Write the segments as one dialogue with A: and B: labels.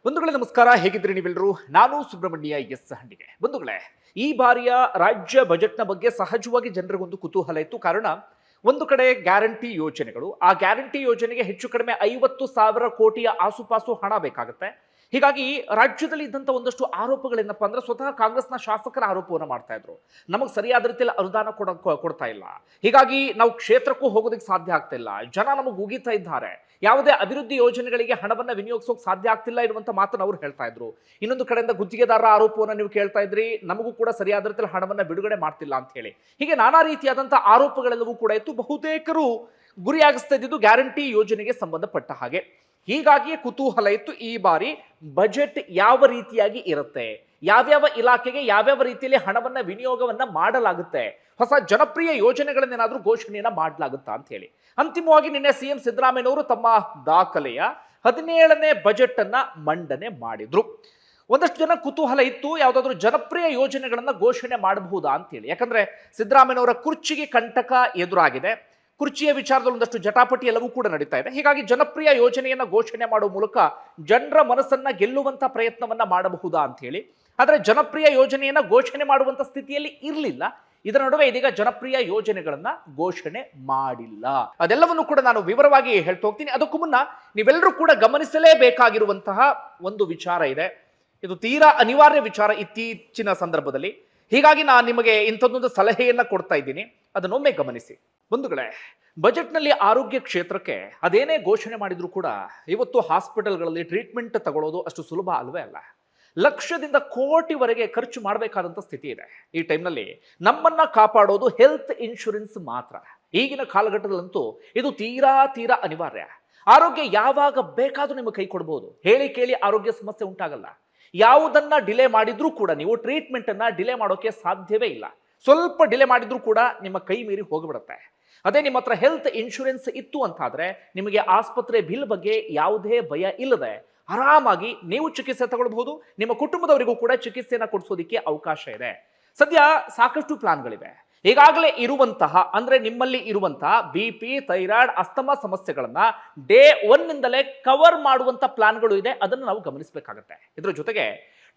A: ಬಂಧುಗಳೇ ನಮಸ್ಕಾರ, ಹೇಗಿದ್ರಿ ನೀವೆಲ್ಲರೂ? ನಾನು ಸುಬ್ರಹ್ಮಣ್ಯ ಎಸ್ ಹಂಡಿಗೆ. ಬಂಧುಗಳೇ, ಈ ಬಾರಿಯ ರಾಜ್ಯ ಬಜೆಟ್ನ ಬಗ್ಗೆ ಸಹಜವಾಗಿ ಜನರಿಗೊಂದು ಕುತೂಹಲ ಇತ್ತು. ಕಾರಣ, ಒಂದು ಕಡೆ ಗ್ಯಾರಂಟಿ ಯೋಜನೆಗಳು, ಆ ಗ್ಯಾರಂಟಿ ಯೋಜನೆಗೆ ಹೆಚ್ಚು ಕಡಿಮೆ 50,000 ಕೋಟಿಯ ಆಸುಪಾಸು ಹಣ ಬೇಕಾಗುತ್ತೆ. ಹೀಗಾಗಿ ರಾಜ್ಯದಲ್ಲಿ ಇದ್ದಂಥ ಒಂದಷ್ಟು ಆರೋಪಗಳೇನಪ್ಪ ಅಂದ್ರೆ, ಸ್ವತಃ ಕಾಂಗ್ರೆಸ್ನ ಶಾಸಕರ ಆರೋಪವನ್ನು ಮಾಡ್ತಾ ಇದ್ರು. ನಮಗೆ ಸರಿಯಾದ ರೀತಿಯಲ್ಲಿ ಅನುದಾನ ಕೊಡ್ತಾ ಇಲ್ಲ, ಹೀಗಾಗಿ ನಾವು ಕ್ಷೇತ್ರಕ್ಕೂ ಹೋಗೋದಕ್ಕೆ ಸಾಧ್ಯ ಆಗ್ತಾ ಇಲ್ಲ, ಜನ ನಮಗೆ ಉಗಿತಾ ಇದ್ದಾರೆ, ಯಾವುದೇ ಅಭಿವೃದ್ಧಿ ಯೋಜನೆಗಳಿಗೆ ಹಣವನ್ನ ವಿನಿಯೋಗಿಸೋಕೆ ಸಾಧ್ಯ ಆಗ್ತಿಲ್ಲ ಇರುವಂತ ಮಾತನ್ನು ಅವರು ಹೇಳ್ತಾ ಇದ್ರು. ಇನ್ನೊಂದು ಕಡೆಯಿಂದ ಗುತ್ತಿಗೆದಾರರ ಆರೋಪವನ್ನು ನೀವು ಕೇಳ್ತಾ ಇದ್ರಿ, ನಮಗೂ ಕೂಡ ಸರಿಯಾದ ರೀತಿಯಲ್ಲಿ ಹಣವನ್ನ ಬಿಡುಗಡೆ ಮಾಡ್ತಿಲ್ಲ ಅಂತ ಹೇಳಿ. ಹೀಗೆ ನಾನಾ ರೀತಿಯಾದಂತಹ ಆರೋಪಗಳೆಲ್ಲವೂ ಕೂಡ ಇತ್ತು. ಬಹುತೇಕರು ಗುರಿಯಾಗಿಸ್ತಾ ಇದ್ದಿದ್ದು ಗ್ಯಾರಂಟಿ ಯೋಜನೆಗೆ ಸಂಬಂಧಪಟ್ಟ ಹಾಗೆ. ಹೀಗಾಗಿಯೇ ಕುತೂಹಲ ಇತ್ತು, ಈ ಬಾರಿ ಬಜೆಟ್ ಯಾವ ರೀತಿಯಾಗಿ ಇರುತ್ತೆ, ಯಾವ್ಯಾವ ಇಲಾಖೆಗೆ ಯಾವ್ಯಾವ ರೀತಿಯಲ್ಲಿ ಹಣವನ್ನ ವಿನಿಯೋಗವನ್ನ ಮಾಡಲಾಗುತ್ತೆ, ಹೊಸ ಜನಪ್ರಿಯ ಯೋಜನೆಗಳನ್ನೇನಾದ್ರೂ ಘೋಷಣೆಯನ್ನ ಮಾಡಲಾಗುತ್ತಾ ಅಂತ ಹೇಳಿ. ಅಂತಿಮವಾಗಿ ನಿನ್ನೆ ಸಿಎಂ ಸಿದ್ದರಾಮಯ್ಯನವರು ತಮ್ಮ ದಾಖಲೆಯ 17ನೇ ಬಜೆಟ್ ಅನ್ನ ಮಂಡನೆ ಮಾಡಿದ್ರು. ಒಂದಷ್ಟು ಜನ ಕುತೂಹಲ ಇತ್ತು, ಯಾವುದಾದ್ರೂ ಜನಪ್ರಿಯ ಯೋಜನೆಗಳನ್ನ ಘೋಷಣೆ ಮಾಡಬಹುದಾ ಅಂತ ಹೇಳಿ. ಯಾಕಂದ್ರೆ ಸಿದ್ದರಾಮಯ್ಯನವರ ಕುರ್ಚಿಗೆ ಕಂಟಕ ಎದುರಾಗಿದೆ, ಕುರ್ಚಿಯ ವಿಚಾರದಲ್ಲಿ ಒಂದಷ್ಟು ಜಟಾಪಟಿ ಎಲ್ಲವೂ ಕೂಡ ನಡೀತಾ ಇದೆ. ಹೀಗಾಗಿ ಜನಪ್ರಿಯ ಯೋಜನೆಯನ್ನ ಘೋಷಣೆ ಮಾಡುವ ಮೂಲಕ ಜನರ ಮನಸ್ಸನ್ನ ಗೆಲ್ಲುವಂತ ಪ್ರಯತ್ನವನ್ನ ಮಾಡಬಹುದಾ ಅಂತ ಹೇಳಿ. ಆದ್ರೆ ಜನಪ್ರಿಯ ಯೋಜನೆಯನ್ನ ಘೋಷಣೆ ಮಾಡುವಂತ ಸ್ಥಿತಿಯಲ್ಲಿ ಇರಲಿಲ್ಲ. ಇದರ ನಡುವೆ ಇದೀಗ ಜನಪ್ರಿಯ ಯೋಜನೆಗಳನ್ನ ಘೋಷಣೆ ಮಾಡಿಲ್ಲ. ಅದೆಲ್ಲವನ್ನು ಕೂಡ ನಾನು ವಿವರವಾಗಿ ಹೇಳ್ತಾ ಹೋಗ್ತೀನಿ. ಅದಕ್ಕೂ ಮುನ್ನ ನೀವೆಲ್ಲರೂ ಕೂಡ ಗಮನಿಸಲೇಬೇಕಾಗಿರುವಂತಹ ಒಂದು ವಿಚಾರ ಇದೆ. ಇದು ತೀರಾ ಅನಿವಾರ್ಯ ವಿಚಾರ ಇತ್ತೀಚಿನ ಸಂದರ್ಭದಲ್ಲಿ. ಹೀಗಾಗಿ ನಾನು ನಿಮಗೆ ಇಂಥದ್ದೊಂದು ಸಲಹೆಯನ್ನ ಕೊಡ್ತಾ ಇದ್ದೀನಿ, ಅದನ್ನೊಮ್ಮೆ ಗಮನಿಸಿ. ಬಂಧುಗಳೇ, ಬಜೆಟ್ನಲ್ಲಿ ಆರೋಗ್ಯ ಕ್ಷೇತ್ರಕ್ಕೆ ಅದೇನೇ ಘೋಷಣೆ ಮಾಡಿದ್ರು ಕೂಡ ಇವತ್ತು ಹಾಸ್ಪಿಟಲ್ಗಳಲ್ಲಿ ಟ್ರೀಟ್ಮೆಂಟ್ ತಗೊಳ್ಳೋದು ಅಷ್ಟು ಸುಲಭ ಅಲ್ವೇ ಅಲ್ಲ. ಲಕ್ಷದಿಂದ ಕೋಟಿವರೆಗೆ ಖರ್ಚು ಮಾಡಬೇಕಾದಂಥ ಸ್ಥಿತಿ ಇದೆ. ಈ ಟೈಮ್ನಲ್ಲಿ ನಮ್ಮನ್ನ ಕಾಪಾಡೋದು ಹೆಲ್ತ್ ಇನ್ಶೂರೆನ್ಸ್ ಮಾತ್ರ. ಈಗಿನ ಕಾಲಘಟ್ಟದಲ್ಲಂತೂ ಇದು ತೀರಾ ತೀರಾ ಅನಿವಾರ್ಯ. ಆರೋಗ್ಯ ಯಾವಾಗ ಬೇಕಾದ್ರೂ ನಿಮಗೆ ಕೈ ಕೊಡ್ಬೋದು. ಹೇಳಿ ಕೇಳಿ ಆರೋಗ್ಯ ಸಮಸ್ಯೆ ಉಂಟಾಗಲ್ಲ. ಯಾವುದನ್ನ ಡಿಲೇ ಮಾಡಿದ್ರೂ ಕೂಡ ನೀವು ಟ್ರೀಟ್ಮೆಂಟ್ ಅನ್ನ ಡಿಲೇ ಮಾಡೋಕೆ ಸಾಧ್ಯವೇ ಇಲ್ಲ. ಸ್ವಲ್ಪ ಡಿಲೇ ಮಾಡಿದ್ರೂ ಕೂಡ ನಿಮ್ಮ ಕೈ ಮೀರಿ ಹೋಗಿಬಿಡುತ್ತೆ. ಅದೇ ನಿಮ್ಮ ಹತ್ರ ಹೆಲ್ತ್ ಇನ್ಶೂರೆನ್ಸ್ ಇತ್ತು ಅಂತಾದ್ರೆ ನಿಮಗೆ ಆಸ್ಪತ್ರೆ ಬಿಲ್ ಬಗ್ಗೆ ಯಾವುದೇ ಭಯ ಇಲ್ಲದೆ ಆರಾಮಾಗಿ ನೀವು ಚಿಕಿತ್ಸೆ ತಗೊಳ್ಬಹುದು. ನಿಮ್ಮ ಕುಟುಂಬದವರಿಗೂ ಕೂಡ ಚಿಕಿತ್ಸೆಯನ್ನು ಕೊಡಿಸೋದಕ್ಕೆ ಅವಕಾಶ ಇದೆ. ಸದ್ಯ ಸಾಕಷ್ಟು ಪ್ಲಾನ್ಗಳಿವೆ. ಈಗಾಗಲೇ ಇರುವಂತಹ, ಅಂದ್ರೆ ನಿಮ್ಮಲ್ಲಿ ಇರುವಂತಹ BP, ಥೈರಾಯ್ಡ್, ಅಸ್ತಮಾ ಸಮಸ್ಯೆಗಳನ್ನ ಡೇ 1 ನಿಂದಲೇ ಕವರ್ ಮಾಡುವಂತ ಪ್ಲಾನ್ಗಳು ಇದೆ. ಅದನ್ನು ನಾವು ಗಮನಿಸಬೇಕಾಗತ್ತೆ. ಇದರ ಜೊತೆಗೆ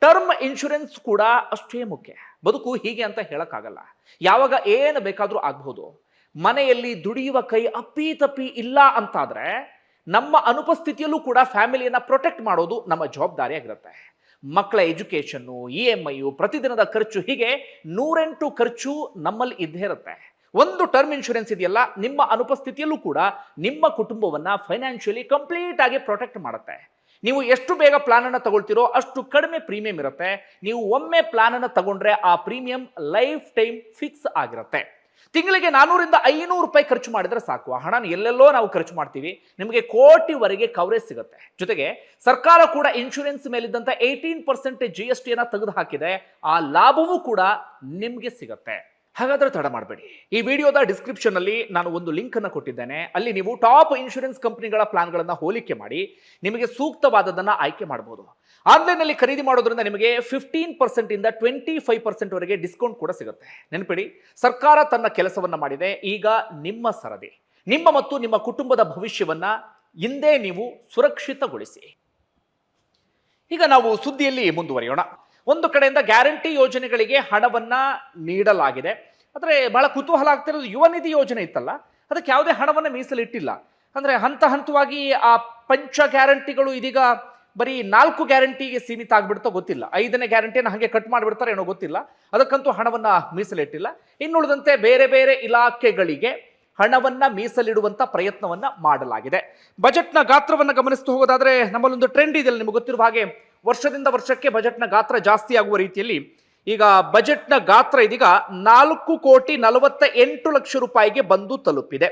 A: ಟರ್ಮ್ ಇನ್ಶೂರೆನ್ಸ್ ಕೂಡ ಅಷ್ಟೇ ಮುಖ್ಯ. ಬದುಕು ಹೀಗೆ ಅಂತ ಹೇಳಕ್ಕಾಗಲ್ಲ, ಯಾವಾಗ ಏನು ಬೇಕಾದ್ರೂ ಆಗಬಹುದು. ಮನೆಯಲ್ಲಿ ದುಡಿಯುವ ಕೈ ಅಪ್ಪಿ ತಪ್ಪಿ ಇಲ್ಲ ಅಂತಾದ್ರೆ ನಮ್ಮ ಅನುಪಸ್ಥಿತಿಯಲ್ಲೂ ಕೂಡ ಫ್ಯಾಮಿಲಿಯನ್ನ ಪ್ರೊಟೆಕ್ಟ್ ಮಾಡೋದು ನಮ್ಮ ಜವಾಬ್ದಾರಿಯಾಗಿರುತ್ತೆ. ಮಕ್ಕಳ ಎಜುಕೇಷನ್ನು, EMI, ಪ್ರತಿದಿನದ ಖರ್ಚು, ಹೀಗೆ 108 ಖರ್ಚು ನಮ್ಮಲ್ಲಿ ಇದ್ದೇ ಇರುತ್ತೆ. ಒಂದು ಟರ್ಮ್ ಇನ್ಶೂರೆನ್ಸ್ ಇದೆಯಲ್ಲ, ನಿಮ್ಮ ಅನುಪಸ್ಥಿತಿಯಲ್ಲೂ ಕೂಡ ನಿಮ್ಮ ಕುಟುಂಬವನ್ನ ಫೈನಾನ್ಷಿಯಲಿ ಕಂಪ್ಲೀಟ್ ಆಗಿ ಪ್ರೊಟೆಕ್ಟ್ ಮಾಡುತ್ತೆ. ನೀವು ಎಷ್ಟು ಬೇಗ ಪ್ಲಾನ್ ಅನ್ನು ತಗೊಳ್ತಿರೋ ಅಷ್ಟು ಕಡಿಮೆ ಪ್ರೀಮಿಯಂ ಇರುತ್ತೆ. ನೀವು ಒಮ್ಮೆ ಪ್ಲಾನ್ ಅನ್ನು ತಗೊಂಡ್ರೆ ಆ ಪ್ರೀಮಿಯಂ ಲೈಫ್ ಟೈಮ್ ಫಿಕ್ಸ್ ಆಗಿರುತ್ತೆ. ತಿಂಗಳಿಗೆ 400ರಿಂದ 500 ರೂಪಾಯಿ ಖರ್ಚು ಮಾಡಿದ್ರೆ ಸಾಕು. ಆ ಹಣ ಎಲ್ಲೆಲ್ಲೋ ನಾವು ಖರ್ಚು ಮಾಡ್ತೀವಿ, ನಿಮಗೆ ಕೋಟಿವರೆಗೆ ಕವರೇಜ್ ಸಿಗುತ್ತೆ. ಜೊತೆಗೆ ಸರ್ಕಾರ ಕೂಡ ಇನ್ಶೂರೆನ್ಸ್ ಮೇಲಿದ್ದಂತ 18% GST ಅನ್ನ ತೆಗೆದು ಹಾಕಿದೆ. ಆ ಲಾಭವೂ ಕೂಡ ನಿಮಗೆ ಸಿಗುತ್ತೆ. ಹಾಗಾದ್ರೆ ತಡ ಮಾಡಬೇಡಿ, ಈ ವಿಡಿಯೋದ ಡಿಸ್ಕ್ರಿಪ್ಷನ್ ಅಲ್ಲಿ ನಾನು ಒಂದು ಲಿಂಕ್ ಅನ್ನು ಕೊಟ್ಟಿದ್ದೇನೆ. ಅಲ್ಲಿ ನೀವು ಟಾಪ್ ಇನ್ಶೂರೆನ್ಸ್ ಕಂಪನಿಗಳ ಪ್ಲಾನ್ಗಳನ್ನ ಹೋಲಿಕೆ ಮಾಡಿ ನಿಮಗೆ ಸೂಕ್ತವಾದದನ್ನ ಆಯ್ಕೆ ಮಾಡಬಹುದು. ಆನ್ಲೈನ್ ಅಲ್ಲಿ ಖರೀದಿ ಮಾಡೋದ್ರಿಂದ ನಿಮಗೆ 15% ಇಂದ 25% ವರೆಗೆ ಡಿಸ್ಕೌಂಟ್ ಕೂಡ ಸಿಗುತ್ತೆ. ನೆನಪಿಡಿ, ಸರ್ಕಾರ ತನ್ನ ಕೆಲಸವನ್ನ ಮಾಡಿದೆ. ಈಗ ನಿಮ್ಮ ಸರದಿ. ನಿಮ್ಮ ಮತ್ತು ನಿಮ್ಮ ಕುಟುಂಬದ ಭವಿಷ್ಯವನ್ನ ಇಂದೇ ನೀವು ಸುರಕ್ಷಿತಗೊಳಿಸಿ. ಈಗ ನಾವು ಸುದ್ದಿಯಲ್ಲಿ ಮುಂದುವರಿಯೋಣ. ಒಂದು ಕಡೆಯಿಂದ ಗ್ಯಾರಂಟಿ ಯೋಜನೆಗಳಿಗೆ ಹಣವನ್ನ ನೀಡಲಾಗಿದೆ. ಆದರೆ ಬಹಳ ಕುತೂಹಲ ಆಗ್ತಿರೋದು, ಯುವ ನಿಧಿ ಯೋಜನೆ ಇತ್ತಲ್ಲ, ಅದಕ್ಕೆ ಯಾವುದೇ ಹಣವನ್ನ ಮೀಸಲಿಟ್ಟಿಲ್ಲ. ಅಂದ್ರೆ ಹಂತ ಹಂತವಾಗಿ ಆ ಪಂಚ ಗ್ಯಾರಂಟಿಗಳು ಇದೀಗ ಬರೀ 4 ಗ್ಯಾರಂಟಿಗೆ ಸೀಮಿತ ಆಗ್ಬಿಡ್ತೋ ಗೊತ್ತಿಲ್ಲ. 5ನೇ ಗ್ಯಾರಂಟಿಯನ್ನು ಹಾಗೆ ಕಟ್ ಮಾಡಿಬಿಡ್ತಾರೆ ಏನೋ ಗೊತ್ತಿಲ್ಲ. ಅದಕ್ಕಂತೂ ಹಣವನ್ನ ಮೀಸಲಿಟ್ಟಿಲ್ಲ. ಇನ್ನುಳಿದಂತೆ ಬೇರೆ ಬೇರೆ ಇಲಾಖೆಗಳಿಗೆ ಹಣವನ್ನ ಮೀಸಲಿಡುವಂತ ಪ್ರಯತ್ನವನ್ನ ಮಾಡಲಾಗಿದೆ. ಬಜೆಟ್ನ ಗಾತ್ರವನ್ನ ಗಮನಿಸ್ತು ಹೋಗೋದಾದ್ರೆ ನಮ್ಮಲ್ಲೊಂದು ಟ್ರೆಂಡ್ ಇದೆಯಲ್ಲ, ನಿಮಗೆ ಗೊತ್ತಿರುವ ಹಾಗೆ ವರ್ಷದಿಂದ ವರ್ಷಕ್ಕೆ ಬಜೆಟ್ನ ಗಾತ್ರ ಜಾಸ್ತಿ ಆಗುವ ರೀತಿಯಲ್ಲಿ ಈಗ ಬಜೆಟ್ನ ಗಾತ್ರ ಇದೀಗ 4,48,00,000 ರೂಪಾಯಿಗೆ ಬಂದು ತಲುಪಿದೆ.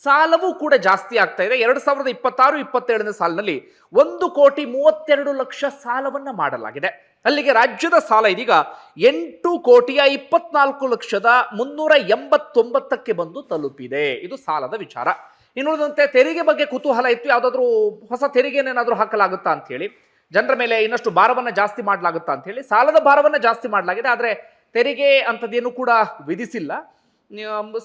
A: ಸಾಲವೂ ಕೂಡ ಜಾಸ್ತಿ ಆಗ್ತಾ ಇದೆ. 2026-27ನೇ ಸಾಲಿನಲ್ಲಿ 1,32,00,000 ಸಾಲವನ್ನ ಮಾಡಲಾಗಿದೆ. ಅಲ್ಲಿಗೆ ರಾಜ್ಯದ ಸಾಲ ಇದೀಗ 8,24,389,000ಕ್ಕೆ ಬಂದು ತಲುಪಿದೆ. ಇದು ಸಾಲದ ವಿಚಾರ. ಇನ್ನುಳಿದಂತೆ ತೆರಿಗೆ ಬಗ್ಗೆ ಕುತೂಹಲ ಇತ್ತು. ಯಾವುದಾದ್ರೂ ಹೊಸ ತೆರಿಗೆನೇನಾದ್ರೂ ಹಾಕಲಾಗುತ್ತಾ ಅಂತ ಹೇಳಿ, ಜನರ ಮೇಲೆ ಇನ್ನಷ್ಟು ಭಾರವನ್ನ ಜಾಸ್ತಿ ಮಾಡಲಾಗುತ್ತಾ ಅಂತ ಹೇಳಿ. ಸಾಲದ ಭಾರವನ್ನ ಜಾಸ್ತಿ ಮಾಡಲಾಗಿದೆ, ಆದರೆ ತೆರಿಗೆ ಅಂತದೇನು ಕೂಡ ವಿಧಿಸಿಲ್ಲ.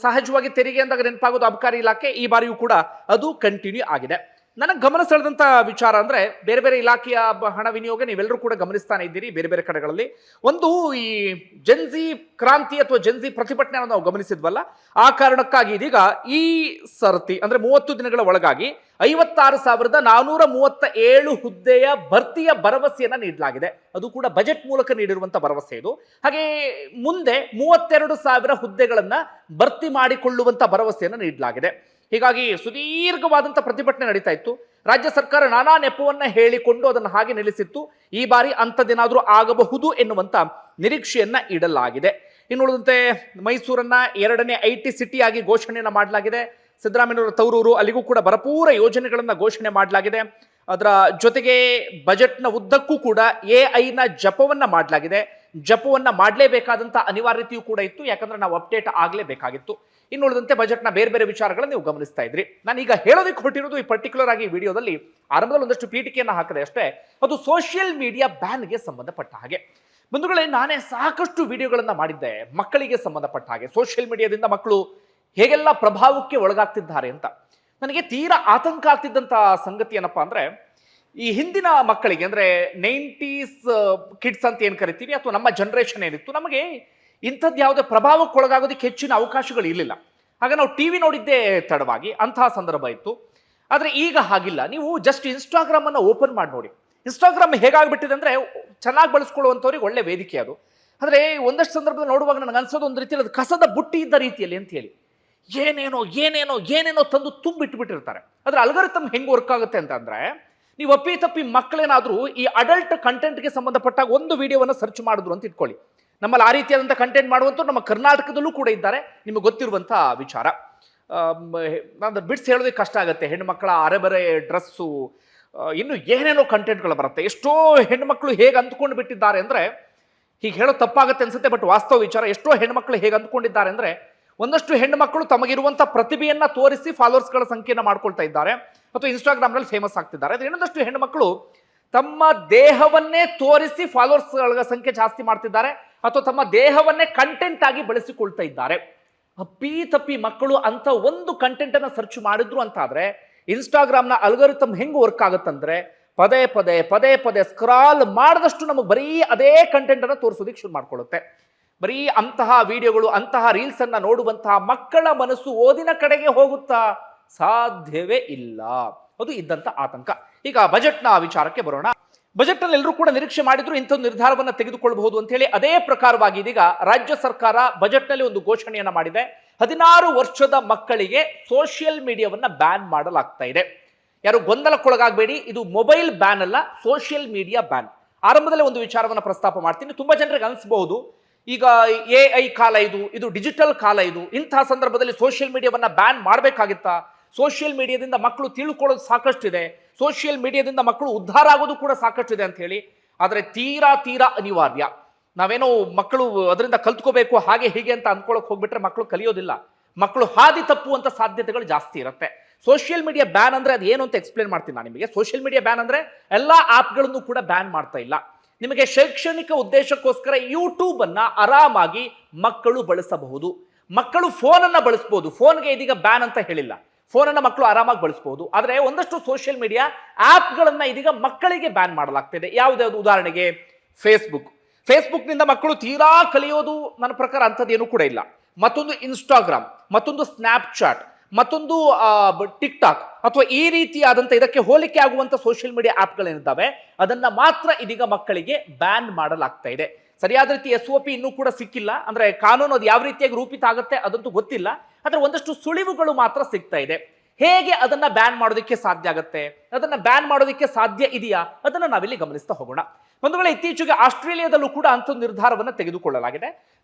A: ಸಹಜವಾಗಿ ತೆರಿಗೆ ಅಂದಾಗ ನೆನಪಾಗೋದು ಅಬಕಾರಿ ಇಲಾಖೆ. ಈ ಬಾರಿಯೂ ಕೂಡ ಅದು ಕಂಟಿನ್ಯೂ ಆಗಿದೆ. ನನಗೆ ಗಮನ ಸೆಳೆದಂತ ವಿಚಾರ ಅಂದ್ರೆ ಬೇರೆ ಬೇರೆ ಇಲಾಖೆಯ ಹಣ ವಿನಿಯೋಗ ನೀವೆಲ್ಲರೂ ಕೂಡ ಗಮನಿಸ್ತಾನೆ ಇದ್ದೀರಿ ಬೇರೆ ಬೇರೆ ಕಡೆಗಳಲ್ಲಿ. ಒಂದು ಈ ಜೆನ್ಜಿ ಕ್ರಾಂತಿ ಅಥವಾ ಜೆನ್ಜಿ ಪ್ರತಿಭಟನೆ ನಾವು ಗಮನಿಸಿದ್ವಲ್ಲ, ಆ ಕಾರಣಕ್ಕಾಗಿ ಇದೀಗ ಈ ಸರ್ತಿ ಅಂದ್ರೆ 30 ದಿನಗಳ ಒಳಗಾಗಿ 56,437 ಹುದ್ದೆಯ ಭರ್ತಿಯ ಭರವಸೆಯನ್ನ ನೀಡಲಾಗಿದೆ. ಅದು ಕೂಡ ಬಜೆಟ್ ಮೂಲಕ ನೀಡಿರುವಂತಹ ಭರವಸೆ ಇದು. ಹಾಗೆ ಮುಂದೆ 32,000 ಹುದ್ದೆಗಳನ್ನ ಭರ್ತಿ ಮಾಡಿಕೊಳ್ಳುವಂತ ಭರವಸೆಯನ್ನ ನೀಡಲಾಗಿದೆ. ಹೀಗಾಗಿ ಸುದೀರ್ಘವಾದಂಥ ಪ್ರತಿಭಟನೆ ನಡೀತಾ ಇತ್ತು. ರಾಜ್ಯ ಸರ್ಕಾರ ನಾನಾ ನೆಪವನ್ನ ಹೇಳಿಕೊಂಡು ಅದನ್ನು ಹಾಗೆ ನಿಲ್ಲಿಸಿತ್ತು. ಈ ಬಾರಿ ಅಂಥದ್ದೇನಾದರೂ ಆಗಬಹುದು ಎನ್ನುವಂತ ನಿರೀಕ್ಷೆಯನ್ನ ಇಡಲಾಗಿದೆ. ಇನ್ನುಳಿದಂತೆ ಮೈಸೂರನ್ನ 2ನೇ IT ಸಿಟಿಯಾಗಿ ಘೋಷಣೆಯನ್ನ ಮಾಡಲಾಗಿದೆ. ಸಿದ್ದರಾಮಯ್ಯನವರ ತವರೂರು, ಅಲ್ಲಿಗೂ ಕೂಡ ಭರಪೂರ ಯೋಜನೆಗಳನ್ನ ಘೋಷಣೆ ಮಾಡಲಾಗಿದೆ. ಅದರ ಜೊತೆಗೆ ಬಜೆಟ್ನ ಉದ್ದಕ್ಕೂ ಕೂಡ AI ನ ಜಪವನ್ನ ಮಾಡಲಾಗಿದೆ. ಜಪವನ್ನ ಮಾಡಲೇಬೇಕಾದಂಥ ಅನಿವಾರ್ಯತೆಯೂ ಕೂಡ ಇತ್ತು, ಯಾಕಂದ್ರೆ ನಾವು ಅಪ್ಡೇಟ್ ಆಗಲೇಬೇಕಾಗಿತ್ತು. ಇನ್ನುಳಿದಂತೆ ಬಜೆಟ್ನ ಬೇರೆ ಬೇರೆ ವಿಚಾರಗಳನ್ನು ನೀವು ಗಮನಿಸ್ತಾ ಇದ್ರಿ. ನಾನು ಈಗ ಹೇಳೋದಕ್ಕೆ ಹೊರಟಿರೋದು ಈ ಪರ್ಟಿಕ್ಯುಲರ್ ಆಗಿ ವಿಡಿಯೋದಲ್ಲಿ ಆರಂಭದಲ್ಲಿ ಒಂದಷ್ಟು ಪೀಠಿಕೆಯನ್ನು ಹಾಕಿದೆ ಅಷ್ಟೇ. ಅದು ಸೋಷಿಯಲ್ ಮೀಡಿಯಾ ಬ್ಯಾನ್ಗೆ ಸಂಬಂಧಪಟ್ಟ ಹಾಗೆ. ಬಂಧುಗಳೇ, ನಾನೇ ಸಾಕಷ್ಟು ವಿಡಿಯೋಗಳನ್ನ ಮಾಡಿದ್ದೆ ಮಕ್ಕಳಿಗೆ ಸಂಬಂಧಪಟ್ಟ ಹಾಗೆ. ಸೋಷಿಯಲ್ ಮೀಡಿಯಾದಿಂದ ಮಕ್ಕಳು ಹೇಗೆಲ್ಲ ಪ್ರಭಾವಕ್ಕೆ ಒಳಗಾಗ್ತಿದ್ದಾರೆ ಅಂತ. ನನಗೆ ತೀರಾ ಆತಂಕ ಆಗ್ತಿದ್ದಂಥ ಸಂಗತಿ ಏನಪ್ಪಾ ಅಂದ್ರೆ, ಈ ಹಿಂದಿನ ಮಕ್ಕಳಿಗೆ ಅಂದ್ರೆ 90s ಕಿಡ್ಸ್ ಅಂತ ಏನು ಕರಿತೀವಿ, ಅಥವಾ ನಮ್ಮ ಜನರೇಷನ್ ಏನಿತ್ತು, ನಮಗೆ ಇಂಥದ್ದು ಯಾವುದೇ ಪ್ರಭಾವಕ್ಕೆ ಒಳಗಾಗೋದಕ್ಕೆ ಹೆಚ್ಚಿನ ಅವಕಾಶಗಳು ಇರಲಿಲ್ಲ. ಆಗ ನಾವು ಟಿವಿ ನೋಡಿದ್ದೇ ತಡವಾಗಿ ಅಂತಹ ಸಂದರ್ಭ ಇತ್ತು. ಆದರೆ ಈಗ ಹಾಗಿಲ್ಲ. ನೀವು ಜಸ್ಟ್ ಇನ್ಸ್ಟಾಗ್ರಾಮ್ ಅನ್ನು ಓಪನ್ ಮಾಡಿ ನೋಡಿ. ಇನ್ಸ್ಟಾಗ್ರಾಮ್ ಹೇಗಾಗ್ಬಿಟ್ಟಿದೆ ಅಂದ್ರೆ, ಚೆನ್ನಾಗಿ ಬಳಸ್ಕೊಳ್ಳುವಂಥವ್ರಿಗೆ ಒಳ್ಳೆ ವೇದಿಕೆ ಅದು. ಆದರೆ ಒಂದಷ್ಟು ಸಂದರ್ಭದಲ್ಲಿ ನೋಡುವಾಗ ನನಗೆ ಅನ್ಸೋದು ಒಂದು ರೀತಿಯಲ್ಲಿ ಅದು ಕಸದ ಬುಟ್ಟಿ ಇದ್ದ ರೀತಿಯಲ್ಲಿ ಅಂತ ಹೇಳಿ ಏನೇನೋ ಏನೇನೋ ಏನೇನೋ ತಂದು ತುಂಬಿಟ್ಬಿಟ್ಟಿರ್ತಾರೆ. ಅದ್ರ ಅಲ್ಗಾರಿಥಮ್ ಹೆಂಗೆ ವರ್ಕ್ ಆಗುತ್ತೆ ಅಂತಂದ್ರೆ, ನೀವು ಅಪ್ಪಿ ತಪ್ಪಿ ಮಕ್ಕಳೇನಾದರೂ ಈ ಅಡಲ್ಟ್ ಕಂಟೆಂಟ್ಗೆ ಸಂಬಂಧಪಟ್ಟಾಗ ಒಂದು ವಿಡಿಯೋವನ್ನು ಸರ್ಚ್ ಮಾಡಿದ್ರು ಅಂತ ಇಟ್ಕೊಳ್ಳಿ. ನಮ್ಮಲ್ಲಿ ಆ ರೀತಿಯಾದಂಥ ಕಂಟೆಂಟ್ ಮಾಡುವಂಥವ್ರು ನಮ್ಮ ಕರ್ನಾಟಕದಲ್ಲೂ ಕೂಡ ಇದ್ದಾರೆ, ನಿಮಗೆ ಗೊತ್ತಿರುವಂಥ ವಿಚಾರ. ನಾನು ಬಿಡ್ಸ್ ಹೇಳೋದಕ್ಕೆ ಕಷ್ಟ ಆಗುತ್ತೆ. ಹೆಣ್ಣುಮಕ್ಕಳ ಅರೆಬರೆ ಡ್ರೆಸ್ಸು, ಇನ್ನು ಏನೇನೋ ಕಂಟೆಂಟ್ಗಳು ಬರುತ್ತೆ. ಎಷ್ಟೋ ಹೆಣ್ಮಕ್ಳು ಹೇಗೆ ಅಂದ್ಕೊಂಡು ಬಿಟ್ಟಿದ್ದಾರೆ ಅಂದರೆ, ಹೀಗೆ ಹೇಳೋ ತಪ್ಪಾಗುತ್ತೆ ಅನ್ಸುತ್ತೆ, ಬಟ್ ವಾಸ್ತವ ವಿಚಾರ. ಎಷ್ಟೋ ಹೆಣ್ಮಕ್ಳು ಹೇಗೆ ಅಂದ್ಕೊಂಡಿದ್ದಾರೆ ಅಂದರೆ, ಒಂದಷ್ಟು ಹೆಣ್ಣು ಮಕ್ಕಳು ತಮಗಿರುವಂಥ ಪ್ರತಿಭೆಯನ್ನ ತೋರಿಸಿ ಫಾಲೋವರ್ಸ್ಗಳ ಸಂಖ್ಯೆಯನ್ನು ಮಾಡ್ಕೊಳ್ತಾ ಇದ್ದಾರೆ, ಅಥವಾ ಇನ್ಸ್ಟಾಗ್ರಾಮ್ನಲ್ಲಿ ಫೇಮಸ್ ಆಗ್ತಿದ್ದಾರೆ. ಅದು ಇನ್ನೊಂದಷ್ಟು ಹೆಣ್ಣು ಮಕ್ಕಳು ತಮ್ಮ ದೇಹವನ್ನೇ ತೋರಿಸಿ ಫಾಲೋವರ್ಸ್ಗಳ ಸಂಖ್ಯೆ ಜಾಸ್ತಿ ಮಾಡ್ತಿದ್ದಾರೆ, ಅಥವಾ ತಮ್ಮ ದೇಹವನ್ನೇ ಕಂಟೆಂಟ್ ಆಗಿ ಬಳಸಿಕೊಳ್ತಾ ಇದ್ದಾರೆ. ಅಪ್ಪಿ ತಪ್ಪಿ ಮಕ್ಕಳು ಅಂತ ಒಂದು ಕಂಟೆಂಟ್ ಅನ್ನ ಸರ್ಚ್ ಮಾಡಿದ್ರು ಅಂತಾದ್ರೆ, ಇನ್ಸ್ಟಾಗ್ರಾಮ್ನ ಅಲ್ಗಾರಿಥಮ್ ಹೆಂಗ್ ವರ್ಕ್ ಆಗುತ್ತಂದ್ರೆ, ಪದೇ ಪದೇ ಪದೇ ಪದೇ ಸ್ಕ್ರಾಲ್ ಮಾಡಿದಷ್ಟು ನಮಗೆ ಬರೀ ಅದೇ ಕಂಟೆಂಟ್ ಅನ್ನ ತೋರಿಸೋದಕ್ಕೆ ಶುರು ಮಾಡ್ಕೊಳ್ಳುತ್ತೆ. ಬರೀ ಅಂತಹ ವಿಡಿಯೋಗಳು, ಅಂತಹ ರೀಲ್ಸ್ ಅನ್ನ ನೋಡುವಂತಹ ಮಕ್ಕಳ ಮನಸ್ಸು ಓದಿನ ಕಡೆಗೆ ಹೋಗುತ್ತಾ? ಸಾಧ್ಯವೇ ಇಲ್ಲ. ಅದು ಇದ್ದಂತ ಆತಂಕ. ಈಗ ಬಜೆಟ್ನ ವಿಚಾರಕ್ಕೆ ಬರೋಣ. ಬಜೆಟ್ನಲ್ಲಿ ಎಲ್ಲರೂ ಕೂಡ ನಿರೀಕ್ಷೆ ಮಾಡಿದ್ರು ಇಂಥೊಂದು ನಿರ್ಧಾರವನ್ನು ತೆಗೆದುಕೊಳ್ಳಬಹುದು ಅಂತ ಹೇಳಿ. ಅದೇ ಪ್ರಕಾರವಾಗಿ ಇದೀಗ ರಾಜ್ಯ ಸರ್ಕಾರ ಬಜೆಟ್ನಲ್ಲಿ ಒಂದು ಘೋಷಣೆಯನ್ನ ಮಾಡಿದೆ. 16 ವರ್ಷದ ಮಕ್ಕಳಿಗೆ ಸೋಷಿಯಲ್ ಮೀಡಿಯಾವನ್ನ ಬ್ಯಾನ್ ಮಾಡಲಾಗ್ತಾ ಇದೆ. ಯಾರು ಗೊಂದಲಕ್ಕೊಳಗಾಗಬೇಡಿ, ಇದು ಮೊಬೈಲ್ ಬ್ಯಾನ್ ಅಲ್ಲ, ಸೋಷಿಯಲ್ ಮೀಡಿಯಾ ಬ್ಯಾನ್. ಆರಂಭದಲ್ಲೇ ಒಂದು ವಿಚಾರವನ್ನು ಪ್ರಸ್ತಾಪ ಮಾಡ್ತೀನಿ. ತುಂಬಾ ಜನರಿಗೆ ಅನಿಸಬಹುದು, ಈಗ AI ಕಾಲ ಇದು ಡಿಜಿಟಲ್ ಕಾಲ ಇದು, ಇಂತಹ ಸಂದರ್ಭದಲ್ಲಿ ಸೋಷಿಯಲ್ ಮೀಡಿಯಾವನ್ನ ಬ್ಯಾನ್ ಮಾಡಬೇಕಾಗಿತ್ತಾ? ಸೋಷಿಯಲ್ ಮೀಡಿಯಾದಿಂದ ಮಕ್ಕಳು ತಿಳ್ಕೊಳ್ಳೋದು ಸಾಕಷ್ಟಿದೆ, ಸೋಷಿಯಲ್ ಮೀಡಿಯಾದಿಂದ ಮಕ್ಕಳು ಉದ್ಧಾರ ಆಗೋದು ಕೂಡ ಸಾಕಷ್ಟಿದೆ ಅಂತ ಹೇಳಿ. ಆದರೆ ತೀರಾ ಅನಿವಾರ್ಯ. ನಾವೇನೋ ಮಕ್ಕಳು ಅದರಿಂದ ಕಲ್ತ್ಕೋಬೇಕು ಹಾಗೆ ಹೀಗೆ ಅಂತ ಅಂದ್ಕೊಳ್ಳೋಕೆ ಹೋಗ್ಬಿಟ್ರೆ ಮಕ್ಕಳು ಕಲಿಯೋದಿಲ್ಲ. ಮಕ್ಕಳು ಹಾದಿ ತಪ್ಪುವಂತ ಸಾಧ್ಯತೆಗಳು ಜಾಸ್ತಿ ಇರುತ್ತೆ. ಸೋಷಿಯಲ್ ಮೀಡಿಯಾ ಬ್ಯಾನ್ ಅಂದ್ರೆ ಅದು ಏನು ಅಂತ ಎಕ್ಸ್ಪ್ಲೇನ್ ಮಾಡ್ತೀನಿ ನಾನು ನಿಮಗೆ. ಸೋಷಿಯಲ್ ಮೀಡಿಯಾ ಬ್ಯಾನ್ ಅಂದ್ರೆ ಎಲ್ಲಾ ಆಪ್ಗಳನ್ನು ಕೂಡ ಬ್ಯಾನ್ ಮಾಡ್ತಾ ಇಲ್ಲ. ನಿಮಗೆ ಶೈಕ್ಷಣಿಕ ಉದ್ದೇಶಕ್ಕೋಸ್ಕರ ಯೂಟ್ಯೂಬ್ ಅನ್ನ ಆರಾಮಾಗಿ ಮಕ್ಕಳು ಬಳಸಬಹುದು. ಮಕ್ಕಳು ಫೋನ್ ಅನ್ನ ಬಳಸಬಹುದು. ಫೋನ್ಗೆ ಇದೀಗ ಬ್ಯಾನ್ ಅಂತ ಹೇಳಿಲ್ಲ, ಫೋನ್ ಅನ್ನ ಮಕ್ಕಳು ಆರಾಮಾಗಿ ಬಳಸಬಹುದು. ಆದ್ರೆ ಒಂದಷ್ಟು ಸೋಷಿಯಲ್ ಮೀಡಿಯಾ ಆಪ್ಗಳನ್ನ ಇದೀಗ ಮಕ್ಕಳಿಗೆ ಬ್ಯಾನ್ ಮಾಡಲಾಗ್ತಿದೆ. ಯಾವುದಾದ್ರು ಉದಾಹರಣೆಗೆ ಫೇಸ್ಬುಕ್ ನಿಂದ ಮಕ್ಕಳು ತೀರಾ ಕಲಿಯೋದು ನನ್ನ ಪ್ರಕಾರ ಅಂಥದ್ದೇನು ಕೂಡ ಇಲ್ಲ. ಮತ್ತೊಂದು ಇನ್ಸ್ಟಾಗ್ರಾಮ್, ಮತ್ತೊಂದು ಸ್ನ್ಯಾಪ್ಚಾಟ್, ಮತ್ತೊಂದು ಟಿಕ್ ಟಾಕ್, ಅಥವಾ ಈ ರೀತಿಯಾದಂಥ ಇದಕ್ಕೆ ಹೋಲಿಕೆ ಆಗುವಂತ ಸೋಷಿಯಲ್ ಮೀಡಿಯಾ ಆಪ್ಗಳೇನಿದ್ದಾವೆ ಅದನ್ನ ಮಾತ್ರ ಇದೀಗ ಮಕ್ಕಳಿಗೆ ಬ್ಯಾನ್ ಮಾಡಲಾಗ್ತಾ ಇದೆ. ಸರಿಯಾದ ರೀತಿ SOP ಇನ್ನೂ ಕೂಡ ಸಿಕ್ಕಿಲ್ಲ. ಅಂದ್ರೆ ಕಾನೂನು ಅದು ಯಾವ ರೀತಿಯಾಗಿ ರೂಪಿತ ಆಗುತ್ತೆ ಅದಂತೂ ಗೊತ್ತಿಲ್ಲ. ಆದ್ರೆ ಒಂದಷ್ಟು ಸುಳಿವುಗಳು ಮಾತ್ರ ಸಿಗ್ತಾ ಇದೆ. ಹೇಗೆ ಅದನ್ನ ಬ್ಯಾನ್ ಮಾಡೋದಕ್ಕೆ ಸಾಧ್ಯ ಆಗುತ್ತೆ, ಅದನ್ನ ಬ್ಯಾನ್ ಮಾಡೋದಕ್ಕೆ ಸಾಧ್ಯ ಇದೆಯಾ, ಅದನ್ನ ನಾವಿಲ್ಲಿ ಗಮನಿಸ್ತಾ ಹೋಗೋಣ. ಒಂದು ವೇಳೆ ಇತ್ತೀಚೆಗೆ ಆಸ್ಟ್ರೇಲಿಯಾದಲ್ಲೂ ಕೂಡ ಅಂಥ ನಿರ್ಧಾರವನ್ನು ತೆಗೆದುಕೊಳ್ಳಲಾಗಿದೆ.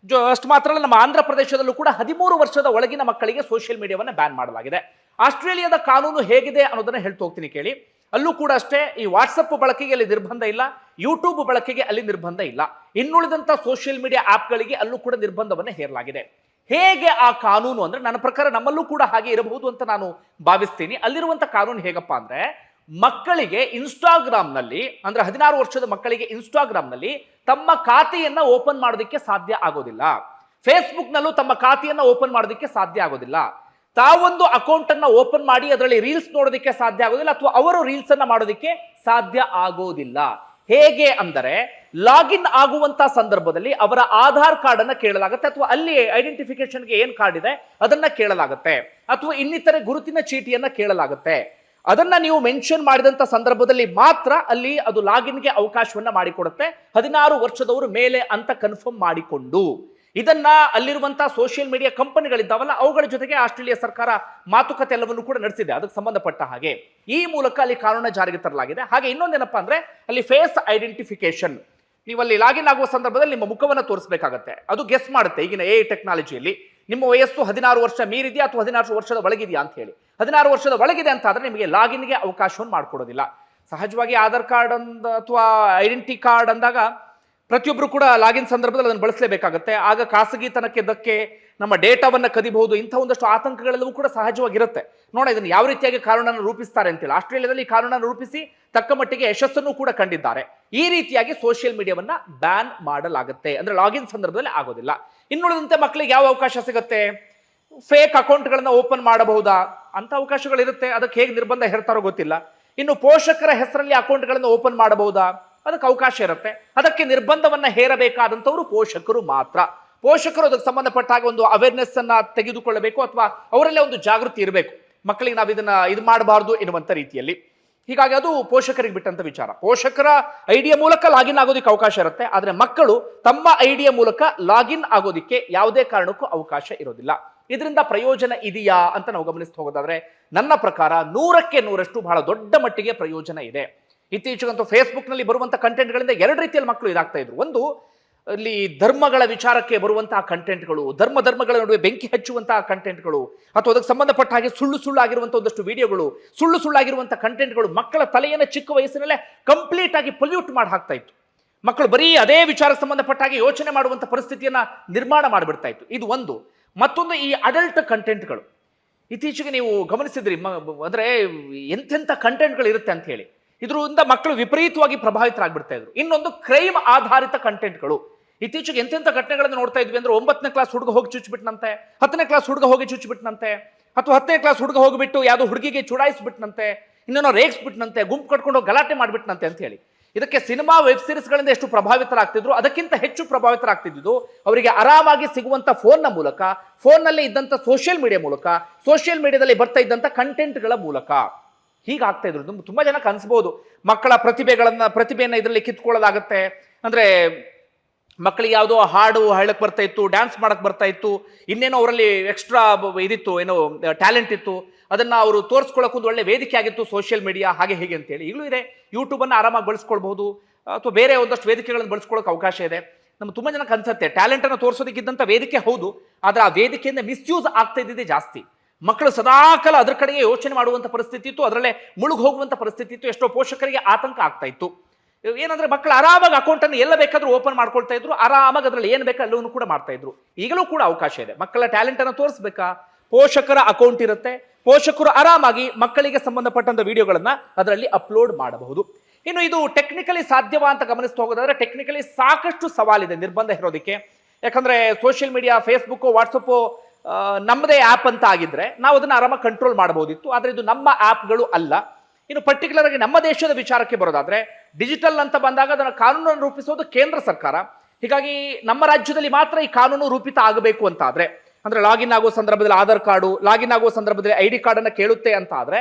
A: ಅಷ್ಟು ಮಾತ್ರ ಅಲ್ಲ, ನಮ್ಮ ಆಂಧ್ರ ಪ್ರದೇಶದಲ್ಲೂ ಕೂಡ 13 ವರ್ಷದ ಒಳಗಿನ ಮಕ್ಕಳಿಗೆ ಸೋಷಿಯಲ್ ಮೀಡಿಯಾವನ್ನ ಬ್ಯಾನ್ ಮಾಡಲಾಗಿದೆ. ಆಸ್ಟ್ರೇಲಿಯಾದ ಕಾನೂನು ಹೇಗಿದೆ ಅನ್ನೋದನ್ನ ಹೇಳ್ತಾ ಹೋಗ್ತೀನಿ ಕೇಳಿ. ಅಲ್ಲೂ ಕೂಡ ಅಷ್ಟೇ, ಈ ವಾಟ್ಸಪ್ ಬಳಕೆಗೆ ಅಲ್ಲಿ ನಿರ್ಬಂಧ ಇಲ್ಲ, ಯೂಟ್ಯೂಬ್ ಬಳಕೆಗೆ ಅಲ್ಲಿ ನಿರ್ಬಂಧ ಇಲ್ಲ. ಇನ್ನುಳಿದಂತ ಸೋಷಿಯಲ್ ಮೀಡಿಯಾ ಆಪ್ಗಳಿಗೆ ಅಲ್ಲೂ ಕೂಡ ನಿರ್ಬಂಧವನ್ನು ಹೇರಲಾಗಿದೆ. ಹೇಗೆ ಆ ಕಾನೂನು ಅಂದ್ರೆ, ನನ್ನ ಪ್ರಕಾರ ನಮ್ಮಲ್ಲೂ ಕೂಡ ಹಾಗೆ ಇರಬಹುದು ಅಂತ ನಾನು ಭಾವಿಸ್ತೀನಿ. ಅಲ್ಲಿರುವಂತ ಕಾನೂನು ಹೇಗಪ್ಪ ಅಂದ್ರೆ, ಮಕ್ಕಳಿಗೆ ಇನ್ಸ್ಟಾಗ್ರಾಮ್ನಲ್ಲಿ ಅಂದ್ರೆ 16 ವರ್ಷದ ಮಕ್ಕಳಿಗೆ ಇನ್ಸ್ಟಾಗ್ರಾಮ್ನಲ್ಲಿ ತಮ್ಮ ಖಾತೆಯನ್ನ ಓಪನ್ ಮಾಡೋದಕ್ಕೆ ಸಾಧ್ಯ ಆಗೋದಿಲ್ಲ. ಫೇಸ್ಬುಕ್ನಲ್ಲೂ ತಮ್ಮ ಖಾತೆಯನ್ನ ಓಪನ್ ಮಾಡೋದಕ್ಕೆ ಸಾಧ್ಯ ಆಗೋದಿಲ್ಲ. ತಾವೊಂದು ಅಕೌಂಟ್ ಅನ್ನ ಓಪನ್ ಮಾಡಿ ಅದರಲ್ಲಿ ರೀಲ್ಸ್ ನೋಡೋದಕ್ಕೆ ಸಾಧ್ಯ ಆಗೋದಿಲ್ಲ, ಅಥವಾ ಅವರು ರೀಲ್ಸ್ ಅನ್ನ ಮಾಡೋದಕ್ಕೆ ಸಾಧ್ಯ ಆಗೋದಿಲ್ಲ. ಹೇಗೆ ಅಂದರೆ, ಲಾಗಿನ್ ಆಗುವಂತ ಸಂದರ್ಭದಲ್ಲಿ ಅವರ ಆಧಾರ್ ಕಾರ್ಡ್ ಅನ್ನ ಕೇಳಲಾಗುತ್ತೆ, ಅಥವಾ ಅಲ್ಲಿ ಐಡೆಂಟಿಫಿಕೇಶನ್ಗೆ ಏನ್ ಕಾರ್ಡ್ ಇದೆ ಅದನ್ನ ಕೇಳಲಾಗುತ್ತೆ, ಅಥವಾ ಇನ್ನಿತರೆ ಗುರುತಿನ ಚೀಟಿಯನ್ನ ಕೇಳಲಾಗುತ್ತೆ. ಅದನ್ನ ನೀವು ಮೆನ್ಷನ್ ಮಾಡಿದಂತ ಸಂದರ್ಭದಲ್ಲಿ ಮಾತ್ರ ಅಲ್ಲಿ ಅದು ಲಾಗಿನ್ಗೆ ಅವಕಾಶವನ್ನ ಮಾಡಿಕೊಡುತ್ತೆ, 16 ವರ್ಷದವರು ಮೇಲೆ ಅಂತ ಕನ್ಫರ್ಮ್ ಮಾಡಿಕೊಂಡು. ಇದನ್ನ ಅಲ್ಲಿರುವಂತಹ ಸೋಷಿಯಲ್ ಮೀಡಿಯಾ ಕಂಪನಿಗಳಿದ್ದಾವಲ್ಲ ಅವುಗಳ ಜೊತೆಗೆ ಆಸ್ಟ್ರೇಲಿಯಾ ಸರ್ಕಾರ ಮಾತುಕತೆ ಎಲ್ಲವನ್ನು ಕೂಡ ನಡೆಸಿದೆ ಅದಕ್ಕೆ ಸಂಬಂಧಪಟ್ಟ ಹಾಗೆ. ಈ ಮೂಲಕ ಅಲ್ಲಿ ಕಾನೂನು ಜಾರಿಗೆ ತರಲಾಗಿದೆ. ಹಾಗೆ ಇನ್ನೊಂದೇನಪ್ಪ ಅಂದ್ರೆ, ಅಲ್ಲಿ ಫೇಸ್ ಐಡೆಂಟಿಫಿಕೇಶನ್, ನೀವು ಅಲ್ಲಿ ಲಾಗಿನ್ ಆಗುವ ಸಂದರ್ಭದಲ್ಲಿ ನಿಮ್ಮ ಮುಖವನ್ನು ತೋರಿಸಬೇಕಾಗತ್ತೆ. ಅದು ಗೆಸ್ ಮಾಡುತ್ತೆ ಈಗಿನ AI ಟೆಕ್ನಾಲಜಿಯಲ್ಲಿ ನಿಮ್ಮ ವಯಸ್ಸು 16 ವರ್ಷ ಮೀರಿದೆಯಾ ಅಥವಾ 16 ವರ್ಷದ ಒಳಗಿದೆಯಾ ಅಂತ ಹೇಳಿ. 16 ವರ್ಷದ ಒಳಗಿದೆ ಅಂತ ಆದ್ರೆ ನಿಮಗೆ ಲಾಗಿನ್ಗೆ ಅವಕಾಶವನ್ನು ಮಾಡಿಕೊಡೋದಿಲ್ಲ. ಸಹಜವಾಗಿ ಆಧಾರ್ ಕಾರ್ಡ್ ಅಥವಾ ಐಡೆಂಟಿ ಕಾರ್ಡ್ ಅಂದಾಗ ಪ್ರತಿಯೊಬ್ಬರು ಕೂಡ ಲಾಗಿನ್ ಸಂದರ್ಭದಲ್ಲಿ ಅದನ್ನು ಬಳಸಲೇಬೇಕಾಗುತ್ತೆ. ಆಗ ಖಾಸಗಿತನಕ್ಕೆ ಧಕ್ಕೆ, ನಮ್ಮ ಡೇಟಾವನ್ನ ಕದಿಬಹುದು, ಇಂಥ ಒಂದಷ್ಟು ಆತಂಕಗಳೆಲ್ಲವೂ ಕೂಡ ಸಹಜವಾಗಿರುತ್ತೆ. ನೋಡ ಇದನ್ನು ಯಾವ ರೀತಿಯಾಗಿ ಕಾನೂನನ್ನು ರೂಪಿಸ್ತಾರೆ ಅಂತೇಳಿ. ಆಸ್ಟ್ರೇಲಿಯಾದಲ್ಲಿ ಈ ಕಾನೂನನ್ನು ರೂಪಿಸಿ ತಕ್ಕ ಮಟ್ಟಿಗೆ ಯಶಸ್ಸನ್ನು ಕೂಡ ಕಂಡಿದ್ದಾರೆ. ಈ ರೀತಿಯಾಗಿ ಸೋಷಿಯಲ್ ಮೀಡಿಯಾವನ್ನ ಬ್ಯಾನ್ ಮಾಡಲಾಗುತ್ತೆ, ಅಂದ್ರೆ ಲಾಗಿನ್ ಸಂದರ್ಭದಲ್ಲಿ ಆಗೋದಿಲ್ಲ. ಇನ್ನುಳಿದಂತೆ ಮಕ್ಕಳಿಗೆ ಯಾವ ಅವಕಾಶ ಸಿಗುತ್ತೆ? ಫೇಕ್ ಅಕೌಂಟ್ಗಳನ್ನ ಓಪನ್ ಮಾಡಬಹುದಾ ಅಂತ ಅವಕಾಶಗಳಿರುತ್ತೆ. ಅದಕ್ಕೆ ಹೇಗೆ ನಿರ್ಬಂಧ ಹೇರ್ತಾರೋ ಗೊತ್ತಿಲ್ಲ. ಇನ್ನು ಪೋಷಕರ ಹೆಸರಲ್ಲಿ ಅಕೌಂಟ್ಗಳನ್ನು ಓಪನ್ ಮಾಡಬಹುದಾ, ಅದಕ್ಕೆ ಅವಕಾಶ ಇರುತ್ತೆ. ಅದಕ್ಕೆ ನಿರ್ಬಂಧವನ್ನ ಹೇರಬೇಕಾದಂಥವ್ರು ಪೋಷಕರು ಮಾತ್ರ. ಪೋಷಕರು ಅದಕ್ಕೆ ಸಂಬಂಧಪಟ್ಟ ಹಾಗೆ ಒಂದು ಅವೇರ್ನೆಸ್ ಅನ್ನ ತೆಗೆದುಕೊಳ್ಳಬೇಕು, ಅಥವಾ ಅವರಲ್ಲೇ ಒಂದು ಜಾಗೃತಿ ಇರಬೇಕು, ಮಕ್ಕಳಿಗೆ ನಾವು ಇದು ಮಾಡಬಾರ್ದು ಎನ್ನುವಂತ ರೀತಿಯಲ್ಲಿ. ಹೀಗಾಗಿ ಅದು ಪೋಷಕರಿಗೆ ಬಿಟ್ಟಂತ ವಿಚಾರ. ಪೋಷಕರ ಐಡಿಯ ಮೂಲಕ ಲಾಗಿನ್ ಆಗೋದಕ್ಕೆ ಅವಕಾಶ ಇರುತ್ತೆ, ಆದ್ರೆ ಮಕ್ಕಳು ತಮ್ಮ ಐಡಿಯ ಮೂಲಕ ಲಾಗಿನ್ ಆಗೋದಕ್ಕೆ ಯಾವುದೇ ಕಾರಣಕ್ಕೂ ಅವಕಾಶ ಇರೋದಿಲ್ಲ. ಇದರಿಂದ ಪ್ರಯೋಜನ ಇದೆಯಾ ಅಂತ ನಾವು ಗಮನಿಸ್ತಾ ಹೋಗೋದಾದ್ರೆ, ನನ್ನ ಪ್ರಕಾರ 100ಕ್ಕೆ 100ರಷ್ಟು ಬಹಳ ದೊಡ್ಡ ಮಟ್ಟಿಗೆ ಪ್ರಯೋಜನ ಇದೆ. ಇತ್ತೀಚೆಗಂತೂ ಫೇಸ್ಬುಕ್ನಲ್ಲಿ ಬರುವಂತಹ ಕಂಟೆಂಟ್ಗಳಿಂದ ಎರಡು ರೀತಿಯಲ್ಲಿ ಮಕ್ಕಳು ಇದಾಗ್ತಾ ಇದ್ರು. ಒಂದು, ಅಲ್ಲಿ ಧರ್ಮಗಳ ವಿಚಾರಕ್ಕೆ ಬರುವಂತಹ ಕಂಟೆಂಟ್ಗಳು, ಧರ್ಮಗಳ ನಡುವೆ ಬೆಂಕಿ ಹಚ್ಚುವಂತಹ ಕಂಟೆಂಟ್ಗಳು, ಅಥವಾ ಅದಕ್ಕೆ ಸಂಬಂಧಪಟ್ಟ ಹಾಗೆ ಸುಳ್ಳಾಗಿರುವಂತಹ ಒಂದಷ್ಟು ವಿಡಿಯೋಗಳು, ಸುಳ್ಳಾಗಿರುವಂತಹ ಕಂಟೆಂಟ್ಗಳು ಮಕ್ಕಳ ತಲೆಯನ್ನು ಚಿಕ್ಕ ವಯಸ್ಸಿನಲ್ಲೇ ಕಂಪ್ಲೀಟ್ ಆಗಿ ಪೊಲ್ಯೂಟ್ ಮಾಡಿ ಹಾಕ್ತಾ ಇತ್ತು. ಮಕ್ಕಳು ಬರೀ ಅದೇ ವಿಚಾರಕ್ಕೆ ಸಂಬಂಧಪಟ್ಟ ಹಾಗೆ ಯೋಚನೆ ಮಾಡುವಂಥ ಪರಿಸ್ಥಿತಿಯನ್ನ ನಿರ್ಮಾಣ ಮಾಡಿಬಿಡ್ತಾ ಇತ್ತು. ಇದು ಒಂದು. ಮತ್ತೊಂದು, ಈ ಅಡಲ್ಟ್ ಕಂಟೆಂಟ್ಗಳು. ಇತ್ತೀಚೆಗೆ ನೀವು ಗಮನಿಸಿದ್ರಿ ಅಂದ್ರೆ ಎಂತೆಂಥ ಕಂಟೆಂಟ್ಗಳು ಇರುತ್ತೆ ಅಂತ ಹೇಳಿ. ಇದರಿಂದ ಮಕ್ಕಳು ವಿಪರೀತವಾಗಿ ಪ್ರಭಾವಿತರಾಗ್ಬಿಡ್ತಾ ಇದ್ರು. ಇನ್ನೊಂದು, ಕ್ರೈಮ್ ಆಧಾರಿತ ಕಂಟೆಂಟ್ಗಳು. ಇತ್ತೀಚೆಗೆ ಎಂತೆಂಥ ಘಟನೆಗಳನ್ನು ನೋಡ್ತಾ ಇದ್ವಿ ಅಂದ್ರೆ, 9ನೇ ಕ್ಲಾಸ್ ಹುಡುಗ ಹೋಗಿ ಚುಚ್ಚಿಬಿಟ್ನಂತೆ, 10ನೇ ಕ್ಲಾಸ್ ಹುಡುಗ ಹೋಗಿ ಚುಚ್ಚಿಬಿಟ್ನಂತೆ, ಅಥವಾ 10ನೇ ಕ್ಲಾಸ್ ಹುಡುಗ ಹೋಗಿಬಿಟ್ಟು ಯಾವುದೋ ಹುಡುಗಿಗೆ ಚುಡಾಯಿಸ್ಬಿಟ್ನಂತೆ, ಇನ್ನೇನೋ ರೇಗಿಸ್ಬಿಟ್ನಂತೆ, ಗುಂಪು ಕಟ್ಕೊಂಡು ಗಲಾಟೆ ಮಾಡಿಬಿಟ್ನಂತೆ ಅಂತ ಹೇಳಿ. ಇದಕ್ಕೆ ಸಿನಿಮಾ ವೆಬ್ ಸೀರೀಸ್ಗಳಿಂದ ಎಷ್ಟು ಪ್ರಭಾವಿತರಾಗ್ತಿದ್ರು, ಅದಕ್ಕಿಂತ ಹೆಚ್ಚು ಪ್ರಭಾವಿತರಾಗ್ತಿದ್ದು ಅವರಿಗೆ ಆರಾಮಾಗಿ ಸಿಗುವಂತ ಫೋನ್ನ ಮೂಲಕ, ಫೋನ್ನಲ್ಲಿ ಇದ್ದಂಥ ಸೋಷಿಯಲ್ ಮೀಡಿಯಾ ಮೂಲಕ, ಸೋಷಿಯಲ್ ಮೀಡಿಯಾದಲ್ಲಿ ಬರ್ತಾ ಇದ್ದಂಥ ಕಂಟೆಂಟ್ಗಳ ಮೂಲಕ ಹೀಗಾಗ್ತಾ ಇದ್ರು. ತುಂಬಾ ಜನಕ್ಕೆ ಅನ್ಸ್ಬೋದು, ಮಕ್ಕಳ ಪ್ರತಿಭೆಯನ್ನ ಇದರಲ್ಲಿ ಕಿತ್ಕೊಳ್ಳೋದಾಗತ್ತೆ. ಅಂದ್ರೆ ಮಕ್ಕಳಿಗೆ ಯಾವುದೋ ಹಾಡು ಹೇಳಕ್ ಬರ್ತಾ ಇತ್ತು, ಡ್ಯಾನ್ಸ್ ಮಾಡಕ್ ಬರ್ತಾ ಇತ್ತು, ಇನ್ನೇನೋ ಅವರಲ್ಲಿ ಎಕ್ಸ್ಟ್ರಾ ಇದಿತ್ತು, ಏನೋ ಟ್ಯಾಲೆಂಟ್ ಇತ್ತು, ಅದನ್ನ ಅವರು ತೋರಿಸ್ಕೊಳ್ಳೋಕೆ ಒಂದು ಒಳ್ಳೆ ವೇದಿಕೆ ಆಗಿತ್ತು ಸೋಷಿಯಲ್ ಮೀಡಿಯಾ, ಹಾಗೆ ಹೀಗೆ ಅಂತೇಳಿ. ಈಗಲೂ ಇದೆ. ಯೂಟ್ಯೂಬ್ ಅನ್ನು ಆರಾಮಾಗಿ ಬಳಸ್ಕೊಳ್ಬಹುದು, ಅಥವಾ ಬೇರೆ ಒಂದಷ್ಟು ವೇದಿಕೆಗಳನ್ನು ಬಳಸ್ಕೊಳ್ಳೋಕೆ ಅವಕಾಶ ಇದೆ. ನಮ್ಗೆ ತುಂಬಾ ಜನಕ್ಕೆ ಅನ್ಸುತ್ತೆ ಟ್ಯಾಲೆಂಟ್ ಅನ್ನು ತೋರಿಸೋದಕ್ಕಿದ್ದಂಥ ವೇದಿಕೆ ಹೌದು, ಆದ್ರೆ ಆ ವೇದಿಕೆಯಿಂದ ಮಿಸ್ಯೂಸ್ ಆಗ್ತಾ ಇದ್ದಿದೆ ಜಾಸ್ತಿ. ಮಕ್ಕಳು ಸದಾಕಾಲ ಅದ್ರ ಕಡೆಗೆ ಯೋಚನೆ ಮಾಡುವಂಥ ಪರಿಸ್ಥಿತಿ ಇತ್ತು, ಅದರಲ್ಲೇ ಮುಳುಗಿ ಹೋಗುವಂಥ ಪರಿಸ್ಥಿತಿ ಇತ್ತು. ಎಷ್ಟೋ ಪೋಷಕರಿಗೆ ಆತಂಕ ಆಗ್ತಾ ಇತ್ತು. ಏನಂದ್ರೆ ಮಕ್ಕಳು ಆರಾಮಾಗಿ ಅಕೌಂಟ್ ಅನ್ನು ಎಲ್ಲ ಬೇಕಾದ್ರೂ ಓಪನ್ ಮಾಡ್ಕೊಳ್ತಾ ಇದ್ರು, ಆರಾಮಾಗಿ ಅದರಲ್ಲಿ ಏನು ಬೇಕು ಎಲ್ಲವನ್ನೂ ಕೂಡ ಮಾಡ್ತಾ ಇದ್ರು. ಈಗಲೂ ಕೂಡ ಅವಕಾಶ ಇದೆ. ಮಕ್ಕಳ ಟ್ಯಾಲೆಂಟ್ ಅನ್ನು ತೋರಿಸ್ಬೇಕಾ, ಪೋಷಕರ ಅಕೌಂಟ್ ಇರುತ್ತೆ, ಪೋಷಕರು ಆರಾಮಾಗಿ ಮಕ್ಕಳಿಗೆ ಸಂಬಂಧಪಟ್ಟಂತ ವಿಡಿಯೋಗಳನ್ನ ಅದರಲ್ಲಿ ಅಪ್ಲೋಡ್ ಮಾಡಬಹುದು. ಇನ್ನು ಇದು ಟೆಕ್ನಿಕಲಿ ಸಾಧ್ಯವಾ ಅಂತ ಗಮನಿಸ್ತಾ ಹೋಗೋದಾದ್ರೆ, ಟೆಕ್ನಿಕಲಿ ಸಾಕಷ್ಟು ಸವಾಲಿದೆ ನಿರ್ಬಂಧ ಇರೋದಕ್ಕೆ. ಯಾಕಂದ್ರೆ ಸೋಷಿಯಲ್ ಮೀಡಿಯಾ, ಫೇಸ್ಬುಕ್, ವಾಟ್ಸಪ್ ನಮ್ಮದೇ ಆ್ಯಪ್ ಅಂತ ಆಗಿದ್ರೆ ನಾವು ಅದನ್ನ ಆರಾಮಾಗಿ ಕಂಟ್ರೋಲ್ ಮಾಡಬಹುದಿತ್ತು. ಆದರೆ ಇದು ನಮ್ಮ ಆ್ಯಪ್ಗಳು ಅಲ್ಲ. ಇನ್ನು ಪರ್ಟಿಕ್ಯುಲರ್ ಆಗಿ ನಮ್ಮ ದೇಶದ ವಿಚಾರಕ್ಕೆ ಬರೋದಾದ್ರೆ, ಡಿಜಿಟಲ್ ಅಂತ ಬಂದಾಗ ಅದನ್ನು ಕಾನೂನನ್ನು ರೂಪಿಸೋದು ಕೇಂದ್ರ ಸರ್ಕಾರ. ಹೀಗಾಗಿ ನಮ್ಮ ರಾಜ್ಯದಲ್ಲಿ ಮಾತ್ರ ಈ ಕಾನೂನು ರೂಪಿತ ಆಗಬೇಕು ಅಂತ ಆದ್ರೆ, ಅಂದ್ರೆ ಲಾಗಿನ್ ಆಗುವ ಸಂದರ್ಭದಲ್ಲಿ ಆಧಾರ್ ಕಾರ್ಡು, ಲಾಗಿನ್ ಆಗುವ ಸಂದರ್ಭದಲ್ಲಿ ID ಕಾರ್ಡ್ ಅನ್ನ ಕೇಳುತ್ತೆ ಅಂತ ಆದ್ರೆ,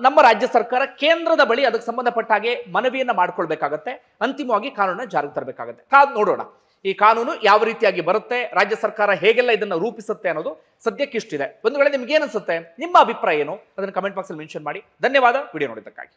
A: ನಮ್ಮ ರಾಜ್ಯ ಸರ್ಕಾರ ಕೇಂದ್ರದ ಬಳಿ ಅದಕ್ಕೆ ಸಂಬಂಧಪಟ್ಟ ಹಾಗೆ ಮನವಿಯನ್ನ ಮಾಡ್ಕೊಳ್ಬೇಕಾಗತ್ತೆ. ಅಂತಿಮವಾಗಿ ಕಾನೂನನ್ನ ಜಾರಿಗೆ ತರಬೇಕಾಗತ್ತೆ. ಕಾದ್ ನೋಡೋಣ ಈ ಕಾನೂನು ಯಾವ ರೀತಿಯಾಗಿ ಬರುತ್ತೆ, ರಾಜ್ಯ ಸರ್ಕಾರ ಹೇಗೆಲ್ಲ ಇದನ್ನ ರೂಪಿಸುತ್ತೆ ಅನ್ನೋದು ಸದ್ಯಕ್ಕೆ ಇಷ್ಟಿದೆ. ಒಂದು ವೇಳೆ ನಿಮ್ಗೆ ಏನಿಸುತ್ತೆ, ನಿಮ್ಮ ಅಭಿಪ್ರಾಯ ಏನು, ಅದನ್ನು ಕಮೆಂಟ್ ಬಾಕ್ಸ್ ಅಲ್ಲಿ ಮೆನ್ಷನ್ ಮಾಡಿ. ಧನ್ಯವಾದ ವಿಡಿಯೋ ನೋಡಿದ್ದಕ್ಕಾಗಿ.